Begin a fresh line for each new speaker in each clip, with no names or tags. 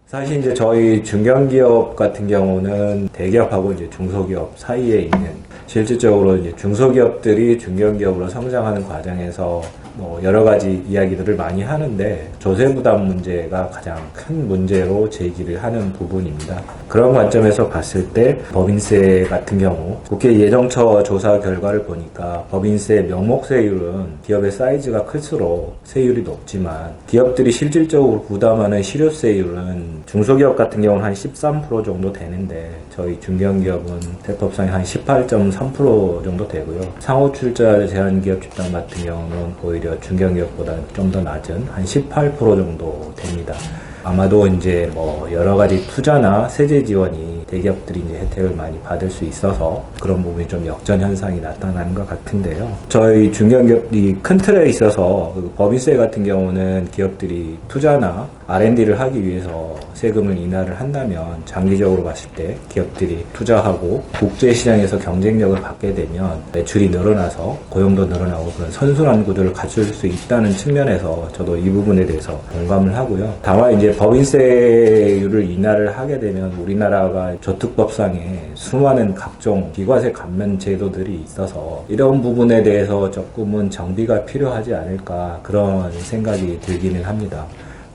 사실 이제 저희 중견기업 같은 경우는 대기업하고 이제 중소기업 사이에 있는, 실질적으로 이제 중소기업들이 중견기업으로 성장하는 과정에서 뭐 여러 가지 이야기들을 많이 하는데, 조세 부담 문제가 가장 큰 문제로 제기를 하는 부분입니다. 그런 관점에서 봤을 때 법인세 같은 경우 국회 예정처 조사 결과를 보니까 법인세 명목 세율은 기업의 사이즈가 클수록 세율이 높지만, 기업들이 실질적으로 부담하는 실효세율은 중소기업 같은 경우는 한 13% 정도 되는데, 저희 중견기업은 세법상에 한 18.3% 정도 되고요. 상호출자 제한기업 집단 같은 경우는 오히려 중견기업보다 좀 더 낮은 한 18% 정도 됩니다. 아마도 이제 뭐 여러 가지 투자나 세제 지원이 대기업들이 이제 혜택을 많이 받을 수 있어서 그런 부분이 좀 역전 현상이 나타나는 것 같은데요. 저희 중견기업이 큰 틀에 있어서 법인세 같은 경우는 기업들이 투자나 R&D를 하기 위해서 세금을 인하를 한다면, 장기적으로 봤을 때 기업들이 투자하고 국제시장에서 경쟁력을 받게 되면 매출이 늘어나서 고용도 늘어나고 그런 선순환 구조를 갖출 수 있다는 측면에서 저도 이 부분에 대해서 공감을 하고요. 다만 이제 법인세율을 인하를 하게 되면 우리나라가 저특법상에 수많은 각종 비과세 감면 제도들이 있어서 이런 부분에 대해서 조금은 정비가 필요하지 않을까, 그런 생각이 들기는 합니다.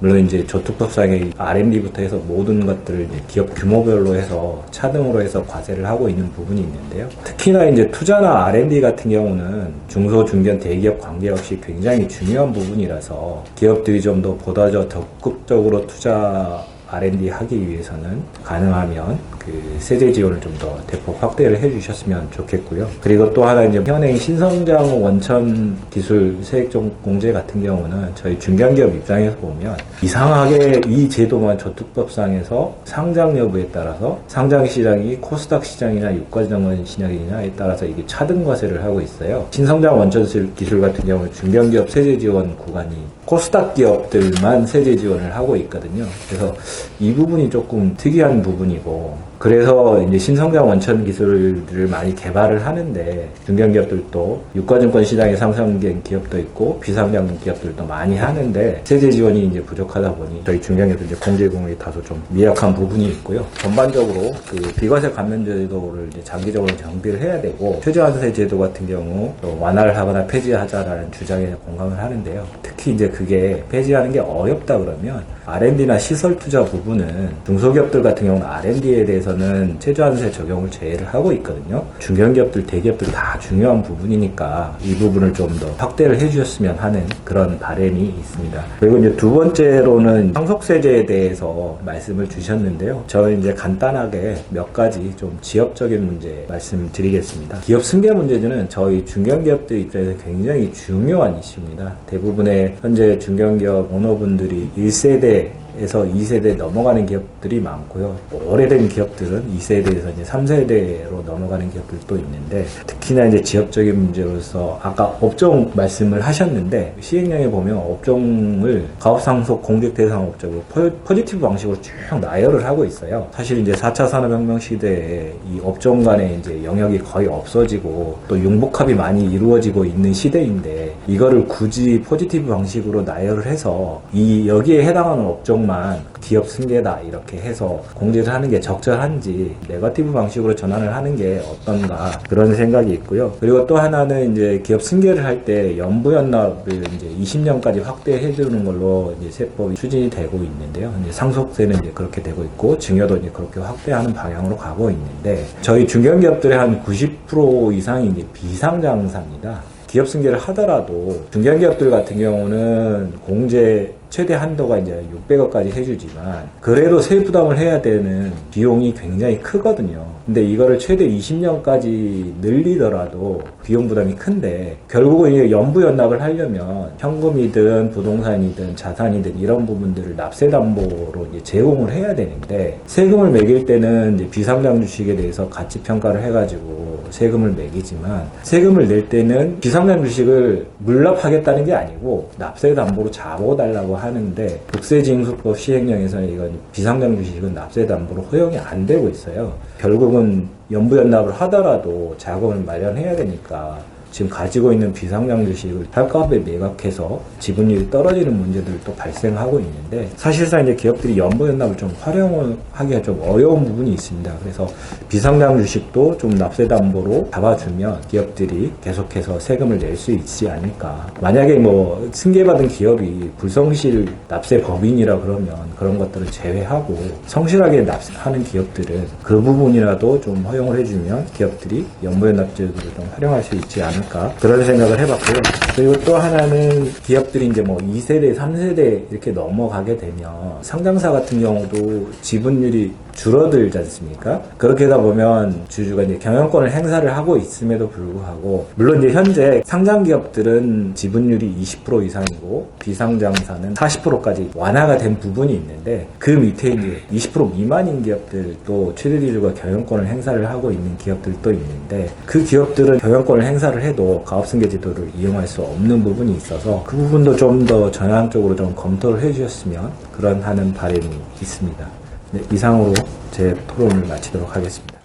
물론 이제 저특법상의 R&D부터 해서 모든 것들을 이제 기업 규모별로 해서 차등으로 해서 과세를 하고 있는 부분이 있는데요. 특히나 이제 투자나 R&D 같은 경우는 중소, 중견, 대기업 관계없이 굉장히 중요한 부분이라서 기업들이 좀 더 보다 더 적극적으로 투자 R&D 하기 위해서는 가능하면 그 세제 지원을 좀 더 대폭 확대를 해주셨으면 좋겠고요. 그리고 또 하나 이제 현행 신성장 원천 기술 세액적 공제 같은 경우는 저희 중견기업 입장에서 보면 이상하게 이 제도만 저특법상에서 상장 여부에 따라서 상장 시장이 코스닥 시장이나 유가증권 시장이냐에 따라서 이게 차등 과세를 하고 있어요. 신성장 원천 기술 같은 경우는 중견기업 세제 지원 구간이 코스닥 기업들만 세제 지원을 하고 있거든요. 그래서 이 부분이 조금 특이한 부분이고, 그래서 이제 신성장 원천 기술들을 많이 개발을 하는데, 중견기업들도 유가증권 시장에 상장된 기업도 있고 비상장 기업들도 많이 하는데, 세제 지원이 이제 부족하다 보니 저희 중견기업들 이제 공제 공익이 다소 좀 미약한 부분이 있고요. 전반적으로 그 비과세 감면 제도를 이제 장기적으로 정비를 해야 되고, 최저한세 제도 같은 경우 또 완화를 하거나 폐지하자라는 주장에 공감을 하는데요. 특히 이제 그게 폐지하는 게 어렵다 그러면 R&D나 시설 투자 부분은 중소기업들 같은 경우는 R&D에 대해서는 최저한세 적용을 제외를 하고 있거든요. 중견기업들, 대기업들 다 중요한 부분이니까 이 부분을 좀 더 확대를 해주셨으면 하는 그런 바람이 있습니다. 그리고 이제 두 번째로는 상속세제에 대해서 말씀을 주셨는데요. 저는 이제 간단하게 몇 가지 좀 지역적인 문제 말씀드리겠습니다. 기업 승계 문제는 저희 중견기업들 입장에서 굉장히 중요한 이슈입니다. 대부분의 현재 중견기업 오너분들이 1세대에서 2세대 넘어가는 기업들이 많고요. 오래된 기업들은 2세대에서 이제 3세대로 넘어가는 기업들도 있는데, 특히나 이제 지역적인 문제로서 아까 업종 말씀을 하셨는데, 시행령에 보면 업종을 가업상속 공직 대상 업종으로 포지티브 방식으로 쭉 나열을 하고 있어요. 사실 이제 4차 산업혁명 시대에 이 업종 간의 이제 영역이 거의 없어지고 또 융복합이 많이 이루어지고 있는 시대인데, 이거를 굳이 포지티브 방식으로 나열을 해서 여기에 해당하는 업종만 기업 승계다 이렇게 해서 공제를 하는 게 적절한지, 네거티브 방식으로 전환을 하는 게 어떤가, 그런 생각이 있고요. 그리고 또 하나는 이제 기업 승계를 할 때 연부연납을 이제 20년까지 확대해 주는 걸로 이제 세법이 추진이 되고 있는데요. 이제 상속세는 이제 그렇게 되고 있고 증여도 이제 그렇게 확대하는 방향으로 가고 있는데, 저희 중견기업들의 한 90% 이상이 이제 비상장사입니다. 기업 승계를 하더라도 중견기업들 같은 경우는 공제 최대 한도가 이제 600억까지 해주지만, 그래도 세부담을 해야 되는 비용이 굉장히 크거든요. 근데 이거를 최대 20년까지 늘리더라도 비용 부담이 큰데, 결국은 이게 연부연납을 하려면 현금이든 부동산이든 자산이든 이런 부분들을 납세담보로 이제 제공을 해야 되는데, 세금을 매길 때는 이제 비상장 주식에 대해서 가치평가를 해가지고 세금을 매기지만, 세금을 낼 때는 비상장 주식을 물납하겠다는 게 아니고 납세담보로 잡아달라고 하는데, 국세징수법 시행령에서는 이건 비상장 주식은 납세담보로 허용이 안 되고 있어요. 결국은 연부연납을 하더라도 자금을 마련해야 되니까 지금 가지고 있는 비상장 주식을 할값에 매각해서 지분율이 떨어지는 문제들도 발생하고 있는데, 사실상 이제 기업들이 연보연납을 좀 활용하기가 좀 어려운 부분이 있습니다. 그래서 비상장 주식도 좀 납세담보로 잡아주면 기업들이 계속해서 세금을 낼 수 있지 않을까. 만약에 뭐 승계받은 기업이 불성실 납세 법인이라 그러면 그런 것들을 제외하고 성실하게 납세하는 기업들은 그 부분이라도 좀 허용을 해주면 기업들이 연보연납제도를 좀 활용할 수 있지 않을까, 그런 생각을 해봤고요. 그리고 또 하나는 기업들이 이제 뭐 2세대, 3세대 이렇게 넘어가게 되면 상장사 같은 경우도 지분율이 줄어들지 않습니까? 그렇게 하다 보면 주주가 이제 경영권을 행사를 하고 있음에도 불구하고, 물론 이제 현재 상장 기업들은 지분율이 20% 이상이고 비상장사는 40%까지 완화가 된 부분이 있는데, 그 밑에 이제 20% 미만인 기업들도 최대 주주가 경영권을 행사를 하고 있는 기업들도 있는데, 그 기업들은 경영권을 행사를 해도 가업승계 제도를 이용할 수 없는 부분이 있어서 그 부분도 좀 더 전향적으로 좀 검토를 해주셨으면 그런 하는 바람이 있습니다. 네, 이상으로 제 토론을 마치도록 하겠습니다.